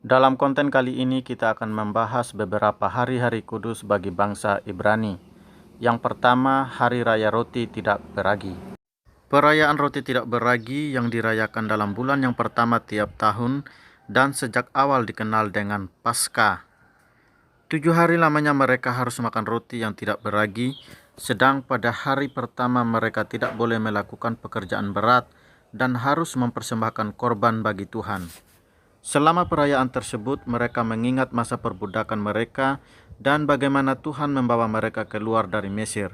Dalam konten kali ini kita akan membahas beberapa hari-hari kudus bagi bangsa Ibrani. Yang pertama, Hari Raya Roti Tidak Beragi. Perayaan Roti Tidak Beragi yang dirayakan dalam bulan yang pertama tiap tahun dan sejak awal dikenal dengan Paskah. 7 hari lamanya mereka harus makan roti yang tidak beragi, sedang pada hari pertama mereka tidak boleh melakukan pekerjaan berat dan harus mempersembahkan korban bagi Tuhan. Selama perayaan tersebut, mereka mengingat masa perbudakan mereka dan bagaimana Tuhan membawa mereka keluar dari Mesir.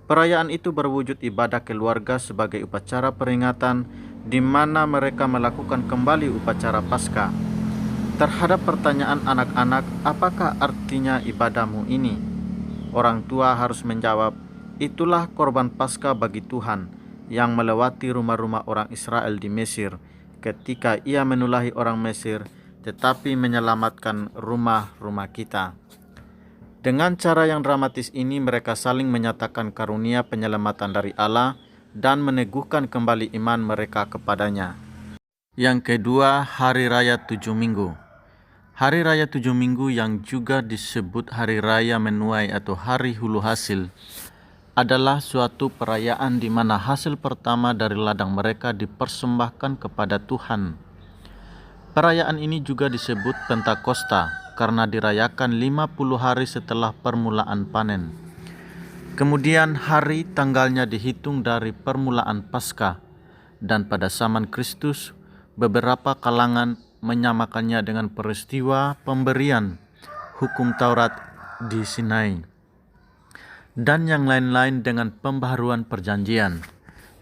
Perayaan itu berwujud ibadah keluarga sebagai upacara peringatan di mana mereka melakukan kembali upacara Paskah. Terhadap pertanyaan anak-anak, apakah artinya ibadahmu ini? Orang tua harus menjawab, itulah korban Paskah bagi Tuhan yang melewati rumah-rumah orang Israel di Mesir ketika ia menulahi orang Mesir tetapi menyelamatkan rumah-rumah kita. Dengan cara yang dramatis ini mereka saling menyatakan karunia penyelamatan dari Allah dan meneguhkan kembali iman mereka kepadanya. Yang kedua, Hari Raya 7 Minggu. Hari Raya 7 Minggu yang juga disebut Hari Raya Menuai atau Hari Hulu Hasil adalah suatu perayaan di mana hasil pertama dari ladang mereka dipersembahkan kepada Tuhan. Perayaan ini juga disebut Pentakosta karena dirayakan 50 hari setelah permulaan panen. Kemudian hari tanggalnya dihitung dari permulaan Paskah, dan pada zaman Kristus beberapa kalangan menyamakannya dengan peristiwa pemberian hukum Taurat di Sinai, dan yang lain-lain dengan pembaharuan perjanjian.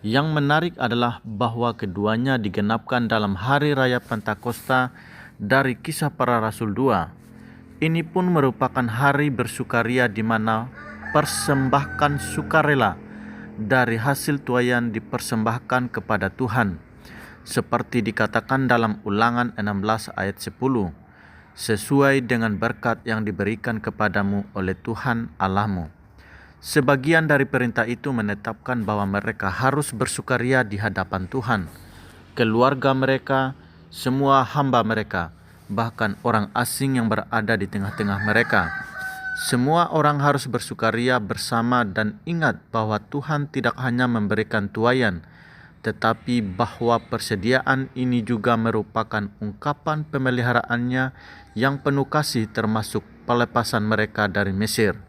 Yang menarik adalah bahwa keduanya digenapkan dalam Hari Raya Pentakosta dari Kisah Para Rasul 2. Ini pun merupakan hari bersukaria di mana persembahkan sukarela dari hasil tuaian dipersembahkan kepada Tuhan, seperti dikatakan dalam Ulangan 16 ayat 10, sesuai dengan berkat yang diberikan kepadamu oleh Tuhan Allahmu. Sebagian dari perintah itu menetapkan bahwa mereka harus bersukaria di hadapan Tuhan, keluarga mereka, semua hamba mereka, bahkan orang asing yang berada di tengah-tengah mereka. Semua orang harus bersukaria bersama dan ingat bahwa Tuhan tidak hanya memberikan tuaian, tetapi bahwa persediaan ini juga merupakan ungkapan pemeliharaannya yang penuh kasih termasuk pelepasan mereka dari Mesir.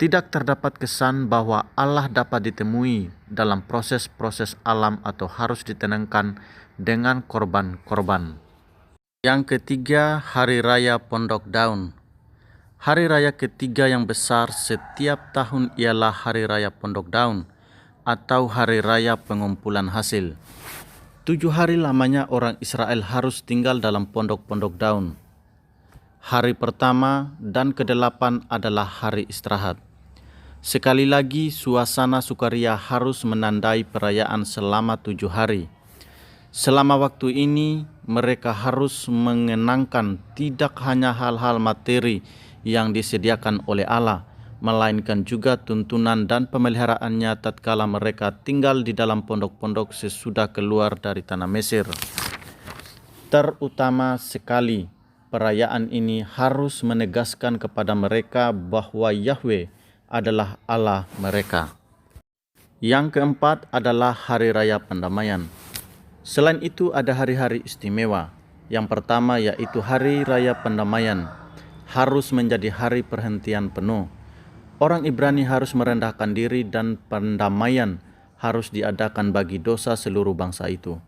Tidak terdapat kesan bahwa Allah dapat ditemui dalam proses-proses alam atau harus ditenangkan dengan korban-korban. Yang ketiga, Hari Raya Pondok Daun. Hari raya ketiga yang besar setiap tahun ialah Hari Raya Pondok Daun atau Hari Raya Pengumpulan Hasil. 7 hari lamanya orang Israel harus tinggal dalam pondok-pondok daun. Hari pertama dan ke-8 adalah hari istirahat. Sekali lagi, suasana sukaria harus menandai perayaan selama 7 hari. Selama waktu ini, mereka harus mengenangkan tidak hanya hal-hal materi yang disediakan oleh Allah, melainkan juga tuntunan dan pemeliharaannya tatkala mereka tinggal di dalam pondok-pondok sesudah keluar dari tanah Mesir. Terutama sekali, perayaan ini harus menegaskan kepada mereka bahwa Yahweh adalah Allah mereka. Yang keempat adalah Hari Raya Pendamaian. Selain itu ada hari-hari istimewa. Yang pertama yaitu Hari Raya Pendamaian, harus menjadi hari perhentian penuh. Orang Ibrani harus merendahkan diri dan pendamaian harus diadakan bagi dosa seluruh bangsa itu.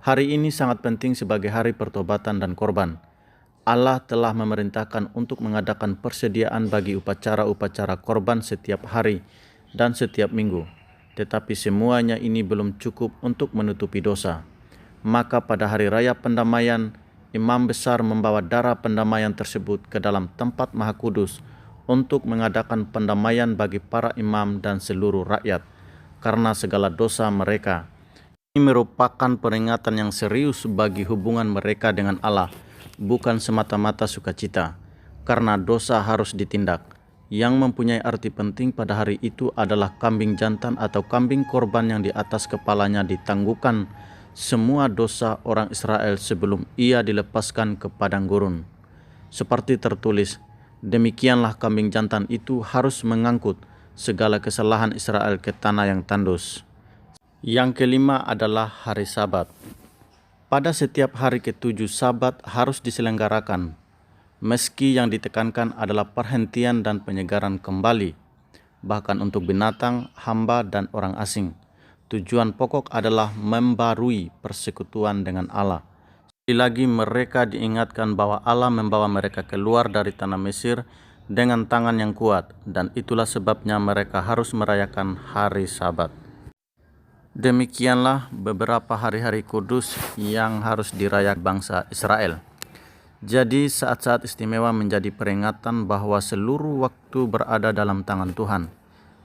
Hari ini sangat penting sebagai hari pertobatan dan korban. Allah telah memerintahkan untuk mengadakan persediaan bagi upacara-upacara korban setiap hari dan setiap minggu. Tetapi semuanya ini belum cukup untuk menutupi dosa. Maka pada hari raya pendamaian, imam besar membawa darah pendamaian tersebut ke dalam tempat maha kudus untuk mengadakan pendamaian bagi para imam dan seluruh rakyat karena segala dosa mereka. Ini merupakan peringatan yang serius bagi hubungan mereka dengan Allah, bukan semata-mata sukacita, karena dosa harus ditindak. Yang mempunyai arti penting pada hari itu adalah kambing jantan atau kambing korban yang di atas kepalanya ditangguhkan semua dosa orang Israel sebelum ia dilepaskan ke padang gurun. Seperti tertulis, demikianlah kambing jantan itu harus mengangkut segala kesalahan Israel ke tanah yang tandus. Yang kelima adalah hari Sabat. Pada setiap hari ketujuh Sabat harus diselenggarakan, meski yang ditekankan adalah perhentian dan penyegaran kembali, bahkan untuk binatang, hamba, dan orang asing. Tujuan pokok adalah membarui persekutuan dengan Allah. Sekali lagi mereka diingatkan bahwa Allah membawa mereka keluar dari tanah Mesir dengan tangan yang kuat, dan itulah sebabnya mereka harus merayakan hari Sabat. Demikianlah beberapa hari-hari kudus yang harus dirayakan bangsa Israel. Jadi saat-saat istimewa menjadi peringatan bahwa seluruh waktu berada dalam tangan Tuhan,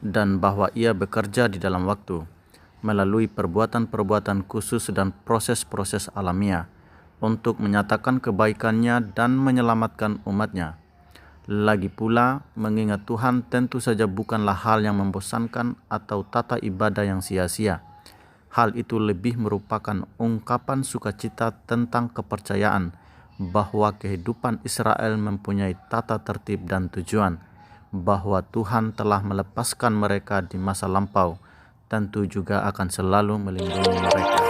dan bahwa Ia bekerja di dalam waktu, melalui perbuatan-perbuatan khusus dan proses-proses alamiah, untuk menyatakan kebaikannya dan menyelamatkan umatnya. Lagi pula, mengingat Tuhan tentu saja bukanlah hal yang membosankan atau tata ibadah yang sia-sia. Hal itu lebih merupakan ungkapan sukacita tentang kepercayaan bahwa kehidupan Israel mempunyai tata tertib dan tujuan, bahwa Tuhan telah melepaskan mereka di masa lampau, tentu juga akan selalu melindungi mereka.